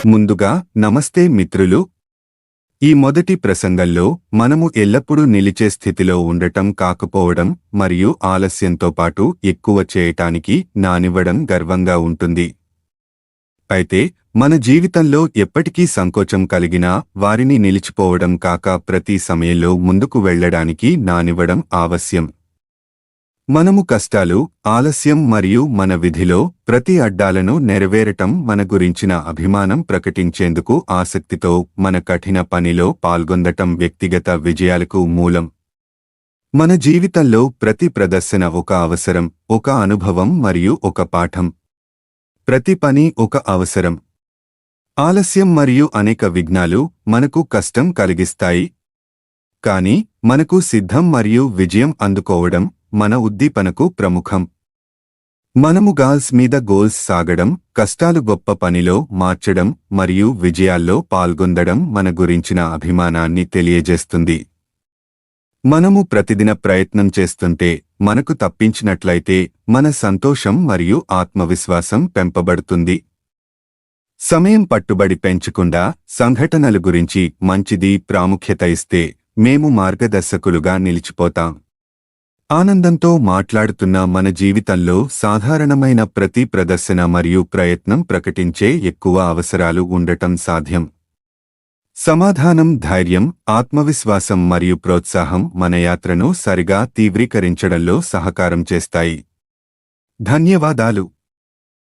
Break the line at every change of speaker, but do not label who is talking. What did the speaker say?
ముందుగా నమస్తే మిత్రులు. ఈ మొదటి ప్రసంగంలో మనము ఎల్లప్పుడూ నిలిచే స్థితిలో ఉండటం కాకపోవడం మరియు ఆలస్యంతో పాటు ఎక్కువ చేయటానికి నానివ్వడం గర్వంగా ఉంటుంది. అయితే మన జీవితంలో ఎప్పటికీ సంకోచం కలిగినా వారిని నిలిచిపోవడం కాక ప్రతి సమయంలో ముందుకు వెళ్ళడానికి నానివ్వడం ఆవశ్యం. మనము కష్టాలు, ఆలస్యం మరియు మన విధిలో ప్రతి అడ్డాలను నెరవేరటం మన గురించిన అభిమానం ప్రకటించేందుకు ఆసక్తితో మన కఠిన పనిలో పాల్గొనటం వ్యక్తిగత విజయాలకు మూలం. మన జీవితంలో ప్రతి ప్రదర్శన ఒక అవసరం, ఒక అనుభవం మరియు ఒక పాఠం. ప్రతి పని ఒక అవసరం. ఆలస్యం మరియు అనేక విఘ్నాలు మనకు కష్టం కలిగిస్తాయి. కానీ మనకు సిద్ధం మరియు విజయం అందుకోవడం మన ఉద్దీపనకు ప్రముఖం. మనము గాల్స్ మీద గోల్స్ సాగడం, కష్టాలు గొప్ప పనిలో మార్చడం మరియు విజయాల్లో పాల్గొందడం మన గురించిన అభిమానాన్ని తెలియజేస్తుంది. మనము ప్రతిదిన ప్రయత్నం చేస్తుంటే మనకు తప్పించినట్లయితే మన సంతోషం మరియు ఆత్మవిశ్వాసం పెంపబడుతుంది. సమయం పట్టుబడి పెంచకుండా సంఘటనల గురించి మంచిది ప్రాముఖ్యత ఇస్తే మేము మార్గదర్శకులుగా నిలిచిపోతాం. ఆనందంతో మాట్లాడుతున్న మన జీవితంలో సాధారణమైన ప్రతి ప్రదర్శన మరియు ప్రయత్నం ప్రకటించే ఎక్కువ అవసరాలు ఉండటం సాధ్యం. సమాధానం, ధైర్యం, ఆత్మవిశ్వాసం మరియు ప్రోత్సాహం మన యాత్రను సరిగా తీవ్రీకరించడంలో సహకారం చేస్తాయి. ధన్యవాదాలు.